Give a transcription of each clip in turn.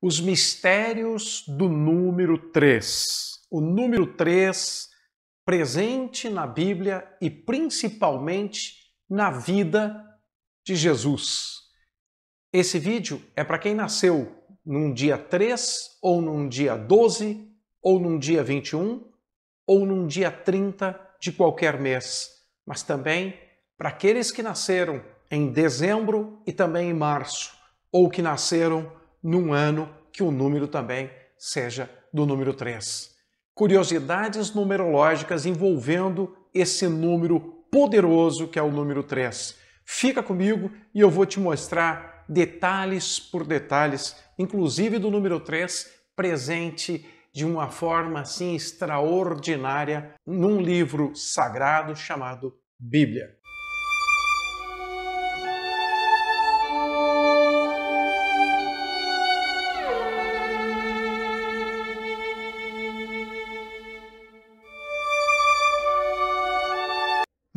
Os mistérios do número 3. O número 3 presente na Bíblia e principalmente na vida de Jesus. Esse vídeo é para quem nasceu num dia 3, ou num dia 12, ou num dia 21, ou num dia 30 de qualquer mês, mas também para aqueles que nasceram em dezembro e também em março, ou que nasceram num ano que o número também seja do número 3. Curiosidades numerológicas envolvendo esse número poderoso que é o número 3. Fica comigo e eu vou te mostrar detalhes por detalhes, inclusive do número 3, presente de uma forma assim extraordinária num livro sagrado chamado Bíblia.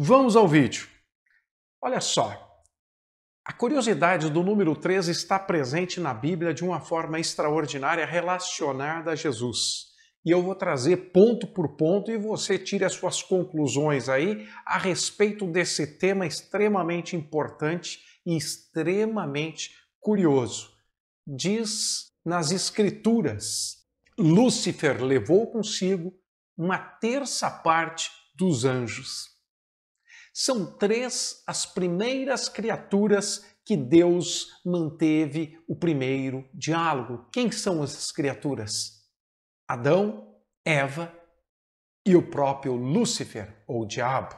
Vamos ao vídeo. Olha só, a curiosidade do número 3 está presente na Bíblia de uma forma extraordinária relacionada a Jesus. E eu vou trazer ponto por ponto e você tire as suas conclusões aí a respeito desse tema extremamente importante e extremamente curioso. Diz nas Escrituras, Lúcifer levou consigo uma terça parte dos anjos. São 3 as primeiras criaturas que Deus manteve o primeiro diálogo. Quem são essas criaturas? Adão, Eva e o próprio Lúcifer, ou diabo.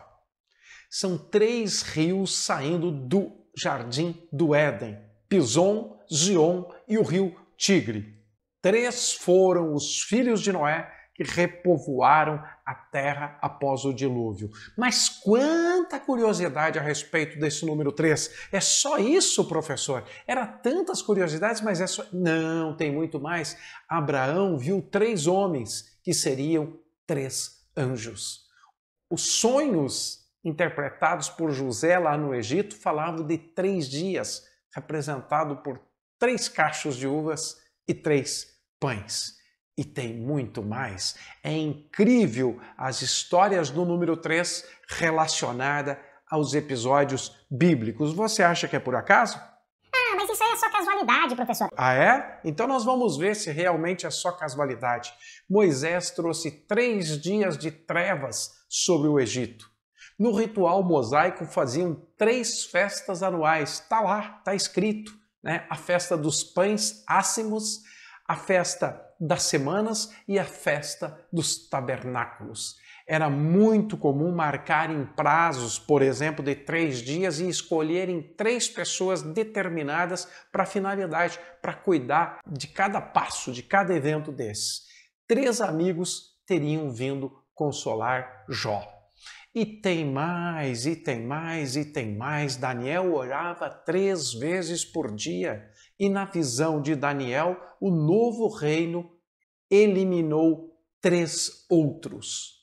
São 3 rios saindo do jardim do Éden: Pison, Gion e o rio Tigre. 3 foram os filhos de Noé que repovoaram a terra após o dilúvio. Mas quanta curiosidade a respeito desse número 3. É só isso, professor? Era tantas curiosidades, mas é só... Não, tem muito mais. Abraão viu 3 homens que seriam 3 anjos. Os sonhos interpretados por José lá no Egito falavam de 3 dias, representado por 3 cachos de uvas e 3 pães. E tem muito mais. É incrível as histórias do número 3 relacionada aos episódios bíblicos. Você acha que é por acaso? Ah, mas isso aí é só casualidade, professor. Ah, é? Então nós vamos ver se realmente é só casualidade. Moisés trouxe 3 dias de trevas sobre o Egito. No ritual mosaico faziam 3 festas anuais. Está lá, está escrito, né? A festa dos pães ácimos, a festa das semanas e a festa dos tabernáculos. Era muito comum marcarem prazos, por exemplo, de 3 dias e escolherem 3 pessoas determinadas para a finalidade, para cuidar de cada passo, de cada evento desses. 3 amigos teriam vindo consolar Jó. E tem mais, e tem mais, e tem mais. Daniel orava 3 vezes por dia. E na visão de Daniel, o novo reino eliminou 3 outros.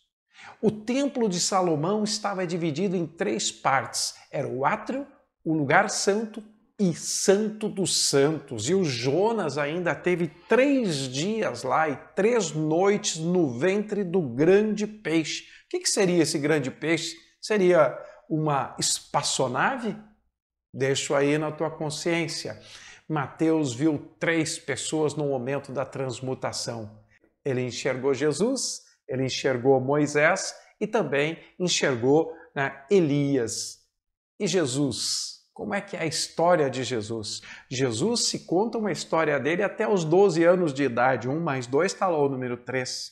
O templo de Salomão estava dividido em 3 partes. Era o átrio, o lugar santo e santo dos santos. E o Jonas ainda teve 3 dias lá e 3 noites no ventre do grande peixe. O que seria esse grande peixe? Seria uma espaçonave? Deixo aí na tua consciência. Mateus viu 3 pessoas no momento da transmutação. Ele enxergou Jesus, ele enxergou Moisés e também enxergou, Elias. E Jesus? Como é que é a história de Jesus? Jesus se conta uma história dele até os 12 anos de idade. 1 mais 2 está lá o número 3.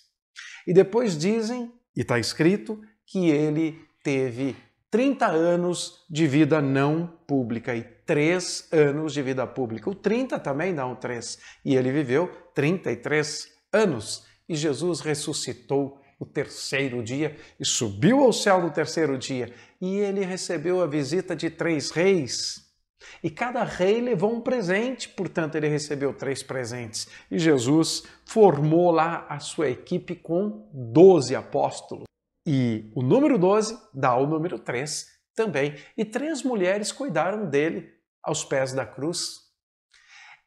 E depois dizem, e está escrito, que ele teve 30 anos de vida não pública e 3 anos de vida pública. O 30 também dá um 3. E ele viveu 33 anos. E Jesus ressuscitou no 3º dia e subiu ao céu no 3º dia. E ele recebeu a visita de 3 reis. E cada rei levou um presente, portanto ele recebeu 3 presentes. E Jesus formou lá a sua equipe com 12 apóstolos. E o número 12 dá o número 3 também. E 3 mulheres cuidaram dele aos pés da cruz.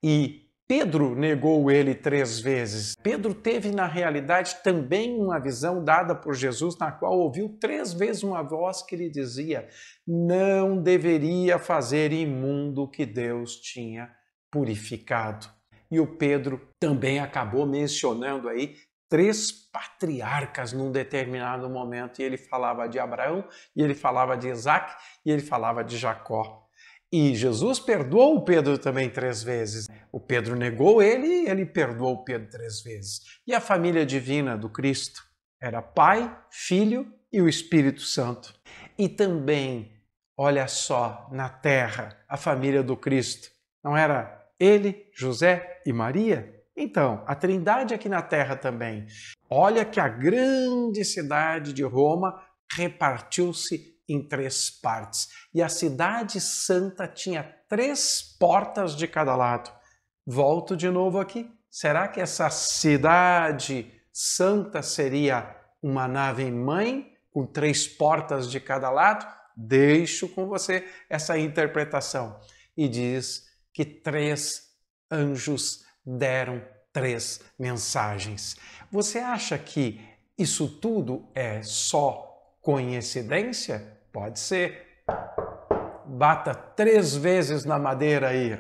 E Pedro negou ele 3 vezes. Pedro teve, na realidade, também uma visão dada por Jesus, na qual ouviu 3 vezes uma voz que lhe dizia: não deveria fazer imundo o que Deus tinha purificado. E o Pedro também acabou mencionando aí 3 patriarcas num determinado momento, e ele falava de Abraão, e ele falava de Isaac, e ele falava de Jacó. E Jesus perdoou o Pedro também 3 vezes. O Pedro negou ele e ele perdoou o Pedro 3 vezes. E a família divina do Cristo era Pai, Filho e o Espírito Santo. E também, olha só, na terra, a família do Cristo. Não era ele, José e Maria? Então, a Trindade aqui na terra também. Olha que a grande cidade de Roma repartiu-se em 3 partes. E a cidade santa tinha 3 portas de cada lado. Volto de novo aqui. Será que essa cidade santa seria uma nave-mãe com 3 portas de cada lado? Deixo com você essa interpretação. E diz que 3 anjos deram 3 mensagens. Você acha que isso tudo é só coincidência? Pode ser. Bata 3 vezes na madeira aí.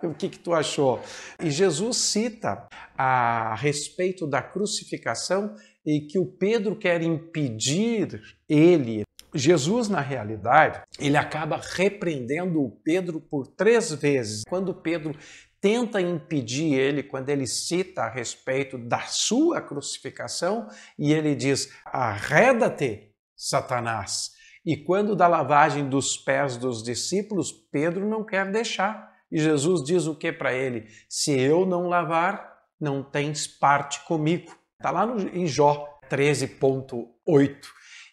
O que tu achou? E Jesus cita a respeito da crucificação e que o Pedro quer impedir ele. Jesus, na realidade, ele acaba repreendendo o Pedro por 3 vezes. Quando Pedro tenta impedir ele, quando ele cita a respeito da sua crucificação, e ele diz: arreda-te, Satanás. E quando da lavagem dos pés dos discípulos, Pedro não quer deixar. E Jesus diz o que para ele? Se eu não lavar, não tens parte comigo. Está lá em Jó 13.8.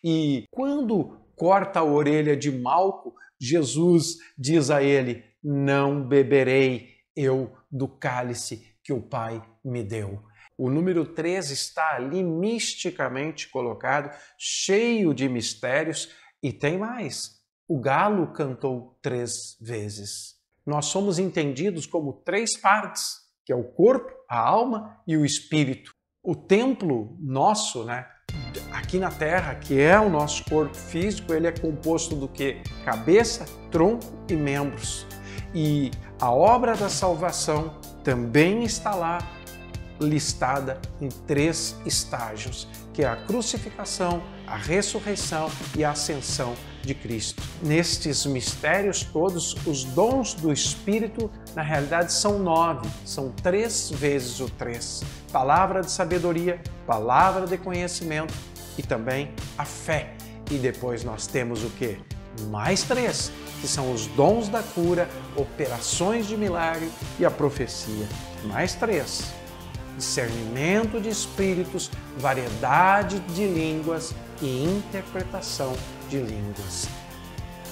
E quando corta a orelha de Malco, Jesus diz a ele: não beberei eu do cálice que o Pai me deu. O número 3 está ali misticamente colocado, cheio de mistérios, e tem mais. O galo cantou 3 vezes. Nós somos entendidos como 3 partes, que é o corpo, a alma e o espírito. O templo nosso, aqui na Terra, que é o nosso corpo físico, ele é composto do quê? Cabeça, tronco e membros. E a obra da salvação também está lá listada em 3 estágios, que é a crucificação, a ressurreição e a ascensão de Cristo. Nestes mistérios todos, os dons do Espírito, na realidade, são 9, são 3 vezes o 3. Palavra de sabedoria, palavra de conhecimento e também a fé. E depois nós temos o quê? Mais 3, que são os dons da cura, operações de milagre e a profecia. Mais 3. Discernimento de espíritos, variedade de línguas e interpretação de línguas.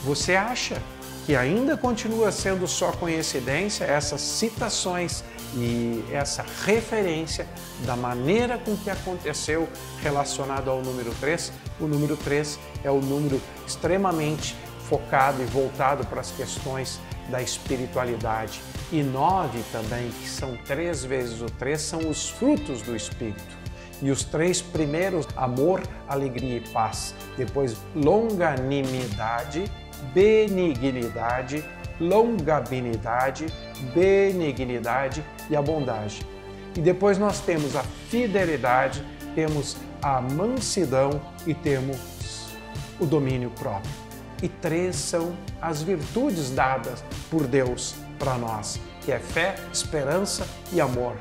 Você acha que ainda continua sendo só coincidência essas citações e essa referência da maneira com que aconteceu relacionado ao número 3? O número 3 é o número extremamente focado e voltado para as questões da espiritualidade. E 9 também, que são 3 vezes o 3, são os frutos do Espírito. E os 3 primeiros, amor, alegria e paz. Depois, longanimidade, benignidade, longanimidade, benignidade e a bondade. E depois nós temos a fidelidade, temos a mansidão e temos o domínio próprio. E 3 são as virtudes dadas por Deus para nós, que é fé, esperança e amor.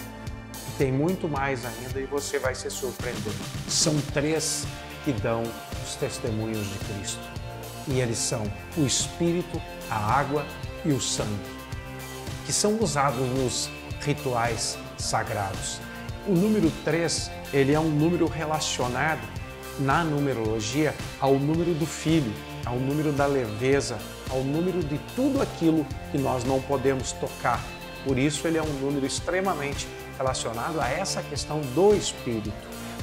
E tem muito mais ainda e você vai se surpreender. São 3 que dão os testemunhos de Cristo. E eles são o Espírito, a água e o sangue, que são usados nos rituais sagrados. O número 3, ele é um número relacionado na numerologia ao número do Filho, ao número da leveza, ao número de tudo aquilo que nós não podemos tocar. Por isso ele é um número extremamente relacionado a essa questão do Espírito.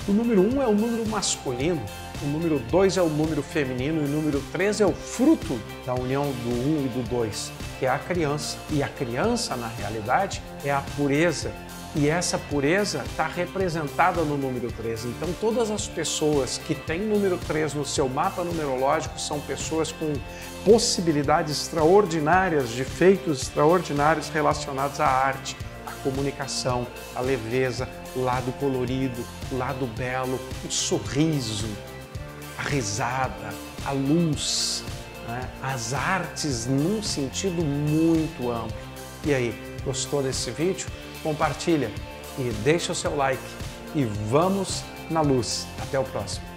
O número 1 é o número masculino, o número 2 é o número feminino e o número 3 é o fruto da união do 1 e do 2, que é a criança. E a criança, na realidade, é a pureza. E essa pureza está representada no número 3. Então, todas as pessoas que têm número 3 no seu mapa numerológico são pessoas com possibilidades extraordinárias, de feitos extraordinários relacionados à arte, à comunicação, à leveza, o lado colorido, o lado belo, o sorriso, a risada, a luz, né? As artes num sentido muito amplo. E aí, gostou desse vídeo? Compartilha e deixa o seu like e vamos na luz. Até o próximo.